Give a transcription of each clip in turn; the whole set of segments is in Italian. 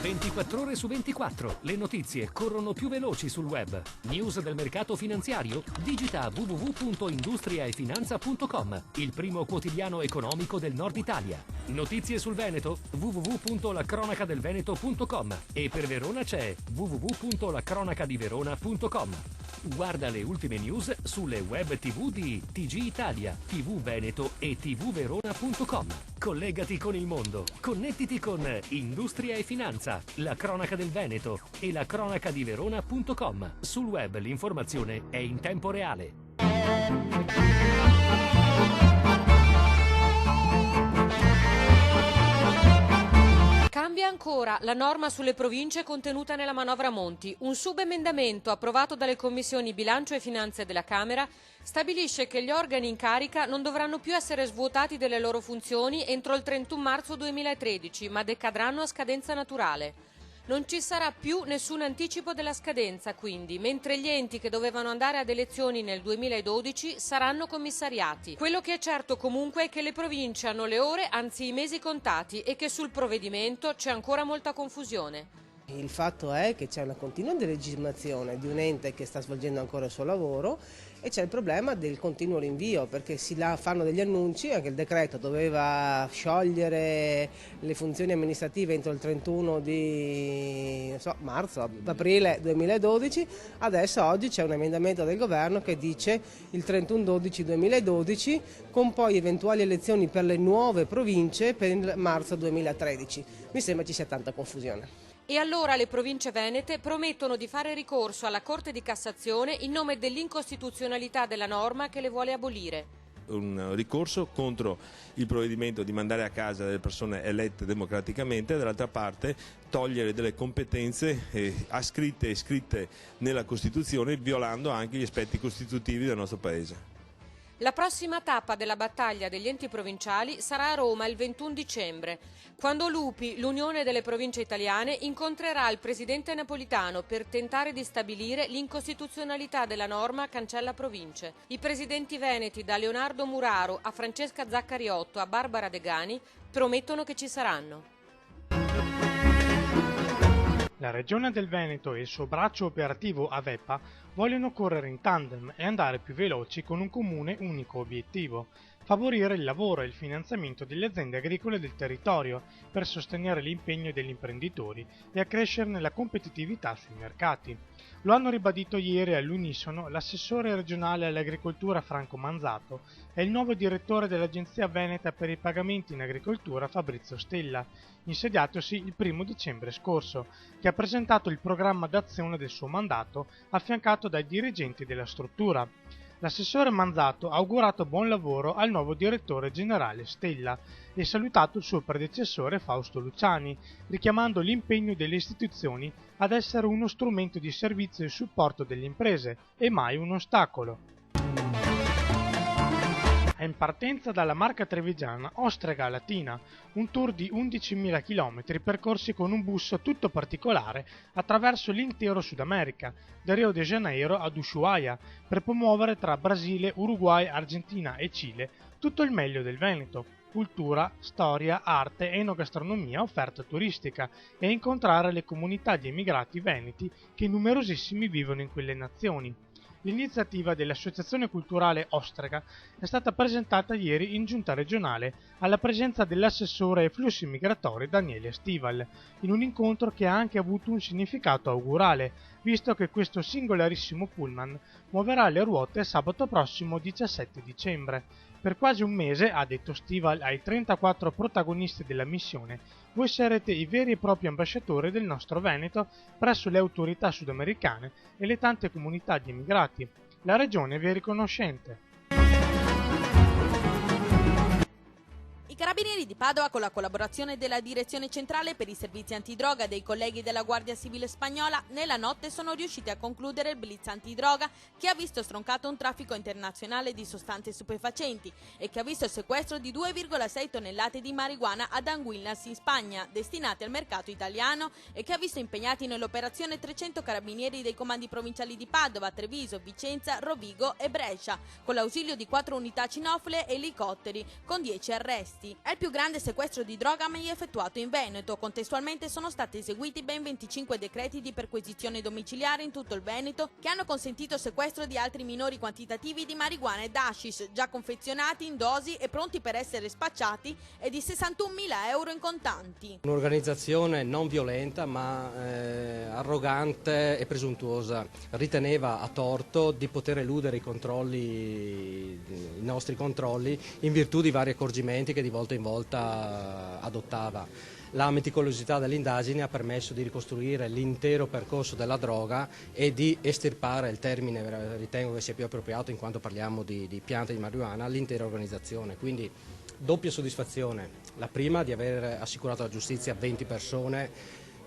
24 ore su 24. Le notizie corrono più veloci sul web. News del mercato finanziario? Digita www.industriaefinanza.com, il primo quotidiano economico del Nord Italia. Notizie sul Veneto? www.lacronacadelveneto.com, e per Verona c'è www.lacronacadiverona.com. Guarda le ultime news sulle web TV di TG Italia, TV Veneto e tvverona.com. Collegati con il mondo. Connettiti con Industria e Finanza, la cronaca del Veneto e la cronacadiverona.com. Sul web l'informazione è in tempo reale. Cambia ancora la norma sulle province contenuta nella manovra Monti. Un subemendamento approvato dalle commissioni Bilancio e Finanze della Camera stabilisce che gli organi in carica non dovranno più essere svuotati delle loro funzioni entro il 31 marzo 2013, ma decadranno a scadenza naturale. Non ci sarà più nessun anticipo della scadenza, quindi, mentre gli enti che dovevano andare ad elezioni nel 2012 saranno commissariati. Quello che è certo comunque è che le province hanno le ore, anzi i mesi contati, e che sul provvedimento c'è ancora molta confusione. Il fatto è che c'è una continua delegittimazione di un ente che sta svolgendo ancora il suo lavoro e c'è il problema del continuo rinvio, perché fanno degli annunci, anche il decreto doveva sciogliere le funzioni amministrative entro il 31 di aprile 2012, adesso oggi c'è un emendamento del governo che dice il 31/12/2012 con poi eventuali elezioni per le nuove province per il marzo 2013. Mi sembra ci sia tanta confusione. E allora le province venete promettono di fare ricorso alla Corte di Cassazione in nome dell'incostituzionalità della norma che le vuole abolire. Un ricorso contro il provvedimento di mandare a casa delle persone elette democraticamente e dall'altra parte togliere delle competenze ascritte e scritte nella Costituzione, violando anche gli aspetti costitutivi del nostro Paese. La prossima tappa della battaglia degli enti provinciali sarà a Roma il 21 dicembre, quando l'UPI, l'Unione delle Province Italiane, incontrerà il presidente Napolitano per tentare di stabilire l'incostituzionalità della norma cancella province. I presidenti veneti, da Leonardo Muraro a Francesca Zaccariotto a Barbara Degani, promettono che ci saranno. La Regione del Veneto e il suo braccio operativo AVEPA vogliono correre in tandem e andare più veloci con un comune unico obiettivo: favorire il lavoro e il finanziamento delle aziende agricole del territorio per sostenere l'impegno degli imprenditori e accrescerne la competitività sui mercati. Lo hanno ribadito ieri all'unisono l'assessore regionale all'agricoltura Franco Manzato e il nuovo direttore dell'Agenzia Veneta per i pagamenti in agricoltura Fabrizio Stella, insediatosi il 1 dicembre scorso, che ha presentato il programma d'azione del suo mandato affiancato dai dirigenti della struttura. L'assessore Manzato ha augurato buon lavoro al nuovo direttore generale Stella e salutato il suo predecessore Fausto Luciani, richiamando l'impegno delle istituzioni ad essere uno strumento di servizio e supporto delle imprese e mai un ostacolo. È in partenza dalla Marca Trevigiana Ostrega Latina, un tour di 11.000 km percorsi con un bus tutto particolare attraverso l'intero Sud America, da Rio de Janeiro ad Ushuaia, per promuovere tra Brasile, Uruguay, Argentina e Cile tutto il meglio del Veneto: cultura, storia, arte, enogastronomia, offerta turistica, e incontrare le comunità di emigrati veneti che numerosissimi vivono in quelle nazioni. L'iniziativa dell'Associazione Culturale Ostrega è stata presentata ieri in giunta regionale alla presenza dell'assessore ai flussi migratori Daniele Stival, in un incontro che ha anche avuto un significato augurale, visto che questo singolarissimo pullman muoverà le ruote sabato prossimo 17 dicembre. Per quasi un mese, ha detto Stival ai 34 protagonisti della missione, voi sarete i veri e propri ambasciatori del nostro Veneto presso le autorità sudamericane e le tante comunità di emigrati. La regione vi è riconoscente. I Carabinieri di Padova, con la collaborazione della Direzione Centrale per i Servizi Antidroga dei colleghi della Guardia Civile Spagnola, nella notte sono riusciti a concludere il blitz antidroga che ha visto stroncato un traffico internazionale di sostanze stupefacenti e che ha visto il sequestro di 2,6 tonnellate di marijuana ad Anguillas in Spagna, destinate al mercato italiano, e che ha visto impegnati nell'operazione 300 carabinieri dei comandi provinciali di Padova, Treviso, Vicenza, Rovigo e Brescia, con l'ausilio di 4 unità cinofile e elicotteri, con 10 arresti. arresti. È il più grande sequestro di droga mai effettuato in Veneto. Contestualmente sono stati eseguiti ben 25 decreti di perquisizione domiciliare in tutto il Veneto che hanno consentito il sequestro di altri minori quantitativi di marijuana ed hashish già confezionati in dosi e pronti per essere spacciati e di 61.000 euro in contanti. Un'organizzazione non violenta ma arrogante e presuntuosa. Riteneva a torto di poter eludere i nostri controlli in virtù di vari accorgimenti che di volta in volta adottava. La meticolosità delle indagini ha permesso di ricostruire l'intero percorso della droga e di estirpare, il termine ritengo che sia più appropriato in quanto parliamo di piante di marijuana, l'intera organizzazione. Quindi doppia soddisfazione, la prima di aver assicurato alla giustizia 20 persone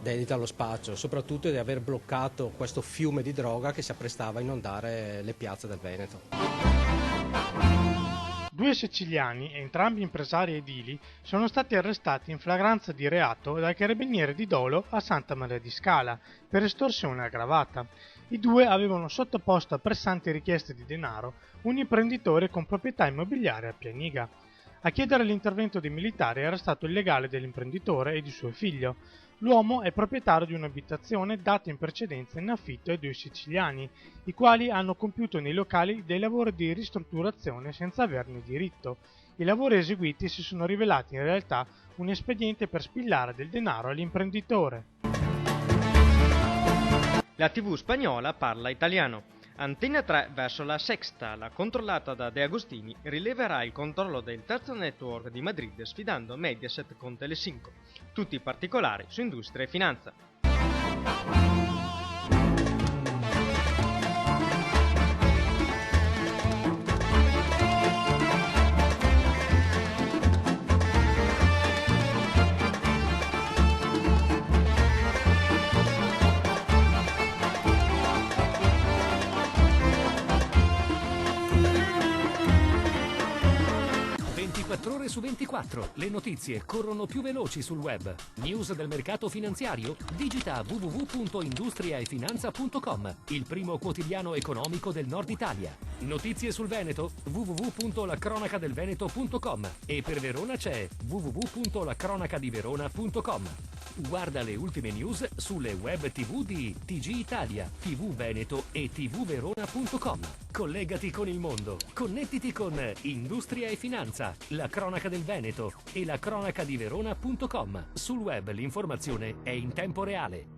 dedite allo spaccio, soprattutto di aver bloccato questo fiume di droga che si apprestava a inondare le piazze del Veneto. 2 siciliani, entrambi impresari edili, sono stati arrestati in flagranza di reato dal carabiniere di Dolo a Santa Maria di Scala per estorsione aggravata. I due avevano sottoposto a pressanti richieste di denaro un imprenditore con proprietà immobiliare a Pianiga. A chiedere l'intervento dei militari era stato il legale dell'imprenditore e di suo figlio. L'uomo è proprietario di un'abitazione data in precedenza in affitto ai 2 siciliani, i quali hanno compiuto nei locali dei lavori di ristrutturazione senza averne diritto. I lavori eseguiti si sono rivelati in realtà un espediente per spillare del denaro all'imprenditore. La TV spagnola parla italiano. Antena 3 verso la Sexta, la controllata da De Agostini, rileverà il controllo del terzo network di Madrid sfidando Mediaset con Telecinco. Tutti i particolari su industria e finanza. 24 ore su 24. Le notizie corrono più veloci sul web. News del mercato finanziario? Digita www.industriaefinanza.com, il primo quotidiano economico del Nord Italia. Notizie sul Veneto? www.lacronacadelveneto.com e per Verona c'è www.lacronacadiverona.com. Guarda le ultime news sulle web TV di TG Italia, TV Veneto e tvverona.com. Collegati con il mondo. Connettiti con Industria e Finanza, la cronaca del Veneto e la cronacadiverona.com. Sul web l'informazione è in tempo reale.